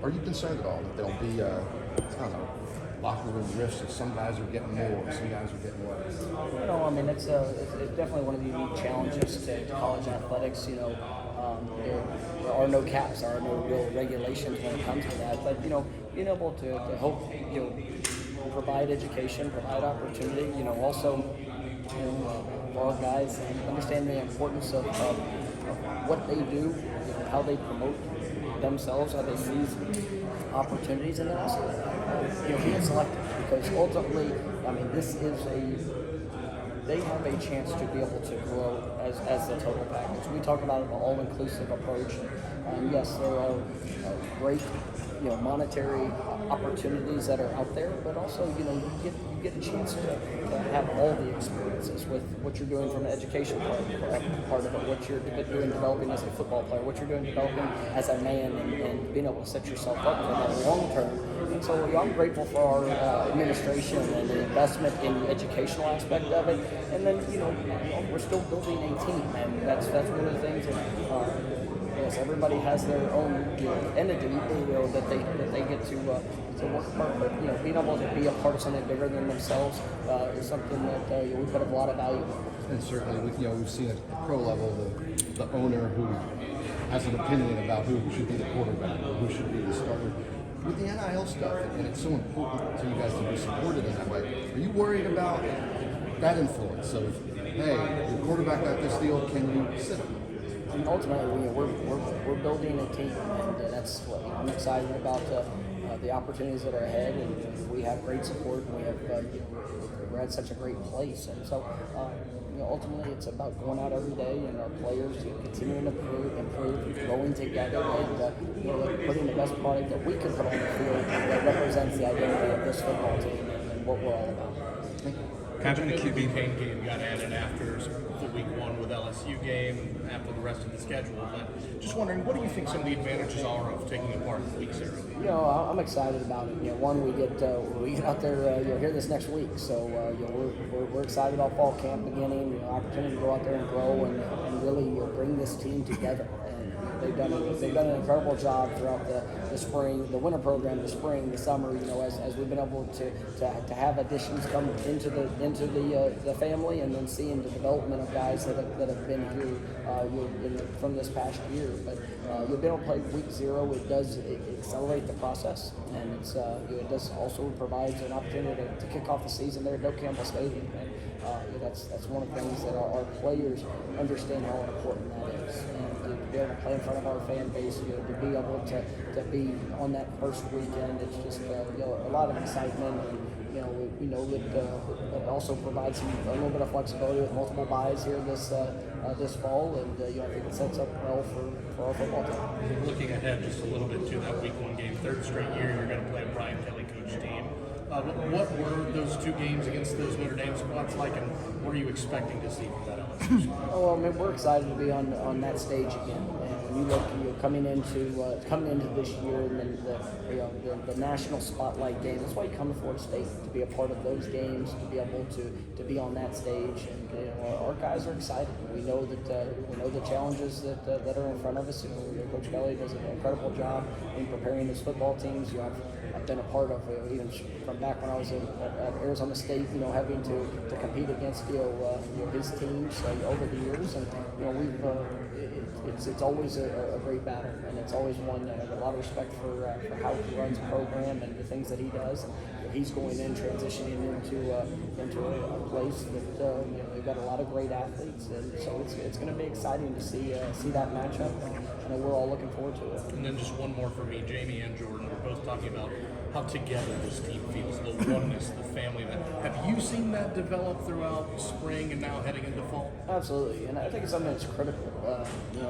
Are you concerned at all that there'll be, I don't know, locker room rifts, that some guys are getting more, some guys are getting less? I mean, it's definitely one of the unique challenges to college athletics. There are no caps, there are no real regulations when it comes to that. But being able to help provide education, provide opportunity. Also for our guys understand the importance of what they do, how they promote themselves, how they seize opportunities, and then also being selective, because ultimately, I mean, they have a chance to be able to grow as a total package. We talk about an all-inclusive approach. Yes, there are great monetary opportunities that are out there, but also you get a chance to have all the experiences with what you're doing from an education part of it, what you're doing developing as a football player, what you're doing developing as a man, and being able to set yourself up for that long term. And so I'm grateful for our administration and the investment in the educational aspect of it. And then we're still building a team, and that's one of the things that. Yes, everybody has their own entity that they get to work apart. But being able to be a part of something bigger than themselves is something that we put a lot of value in. And certainly, we've seen at the pro level the owner who has an opinion about who should be the quarterback or who should be the starter. With the NIL stuff, and it's so important to you guys to be supported in that way, are you worried about that influence of, hey, your quarterback got this deal, can you sit him? And ultimately, we're building a team, and that's what I'm excited about. The opportunities that are ahead, and we have great support, and we have we're at such a great place, and so ultimately it's about going out every day and our players continuing to improve, growing together, and putting the best product that we can put on the field that represents the identity of this football team and what we're all about. Kind of the QB pain game got added after the week 1 with LSU game and after the rest of the schedule. But just wondering, what do you think some of the advantages are of taking apart the weeks early? I'm excited about it. One, we get out there here this next week, so we're excited about fall camp beginning. Opportunity to go out there and grow and really bring this team together. They've done an incredible job throughout the spring, the winter program, the spring, the summer. As we've been able to have additions come into the family, and then seeing the development of guys that have been here from this past year. But you'll be able to play week 0. It does accelerate the process, and it does also provides an opportunity to kick off the season there at No Campbell Stadium. And that's one of the things that our players understand how important that is. To be able to play in front of our fan base, to be able to be on that first weekend, it's just a lot of excitement. And we know that it also provides a little bit of flexibility with multiple buys here this fall, and I think it sets up well for our football team. Looking ahead just a little bit to that week 1 game, 3rd straight year you're going to play a Brian Kelly coach team. What were those 2 games against those Notre Dame squads like, and what are you expecting to see from that LSU squad? Oh, I mean, we're excited to be on that stage again. And when you look, coming into this year, and then the national spotlight game. That's why you come to Florida State, to be a part of those games, to be able to be on that stage. And our guys are excited. We know the challenges that are in front of us. Coach Kelly does an incredible job in preparing his football teams. I've been a part of even from back when I was at Arizona State, having to compete against his teams over the years, and it's always a great battle, and it's always one I have a lot of respect for how he runs a program and the things that he does. And he's going in, transitioning into a place that they've got a lot of great athletes, and so it's going to be exciting to see that matchup, and we're all looking forward to it. And then just one more for me, Jamie and Jordan were both talking about how together this team feels, the oneness, the family. Have you seen that develop throughout spring and now heading into fall? Absolutely, and I think it's something that's critical.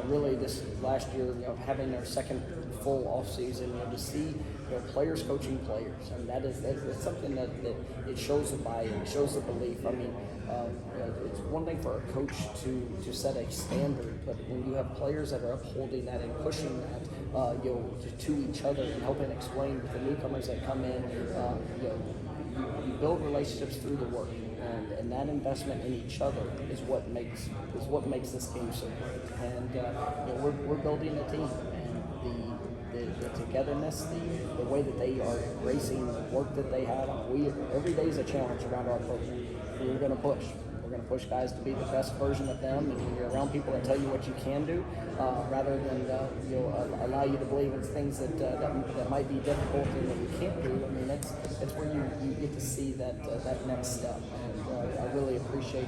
Really this last year, having their second full off season, to see players coaching players, and that's something that it shows the buy-in, it shows the belief. I mean, it's one thing for a coach to set a standard, but when you have players that are upholding that and pushing that, to each other and helping explain with the newcomers that come in, you build relationships through the work, and that investment in each other is what makes this team so great. And we're building a team, and togetherness, the way that they are embracing the work that they have. Every day is a challenge around our program. We're going to push. We're going to push guys to be the best version of them, and when you're around people that tell you what you can do, rather than allow you to believe in things that might be difficult and that you can't do. I mean, that's where you get to see that next step. And I really appreciate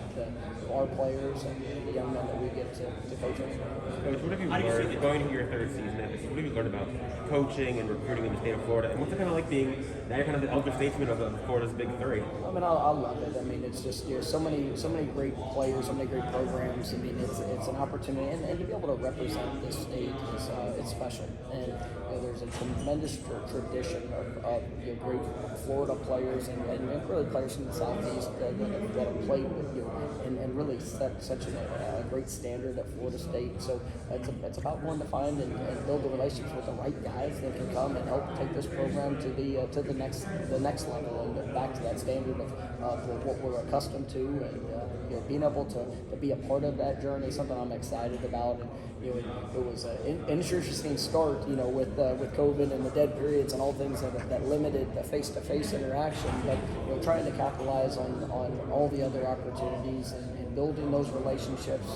our players and the young men that we get to coach over. Coach, what have you learned going into your third season at FSU? What have you learned about coaching and recruiting in the state of Florida? And what's it kind of like being now you're kind of the elder statesman of Florida's Big Three? I mean, I love it. I mean, it's just so many great players, so many great programs. I mean, it's an opportunity, and to be able to represent this state is it's special. And there's a tremendous tradition of great Florida players and really players from the Southeast that have played with you and really set such a great standard at Florida State. So it's about going to find and build the relationships with the right guys that can come and help take this program to the next level and back to that standard of what we're accustomed to, and being able to be a part of that journey is something I'm excited about. And it was an interesting start, with COVID and the dead periods and all things that limited the face-to-face interaction, but trying to capitalize on all the other opportunities and building those relationships,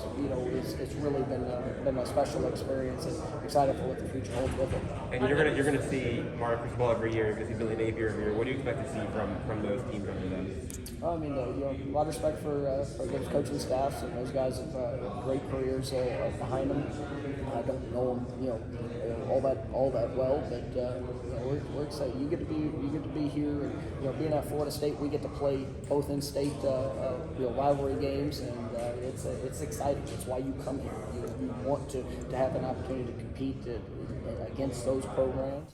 it's really been a special experience, and excited for what the future holds with it. And you're gonna see Mario Cristobal every year because he's building an eighth year every year. What do you expect to see from those teams under them? I mean, a lot of respect for those coaching staffs, and those guys have great careers behind them. I don't know them, all that well, but we're excited. You get to be here, and being at Florida State, we get to play both in-state rivalry games, and it's exciting. It's why you come here. You want to have an opportunity to compete against those programs.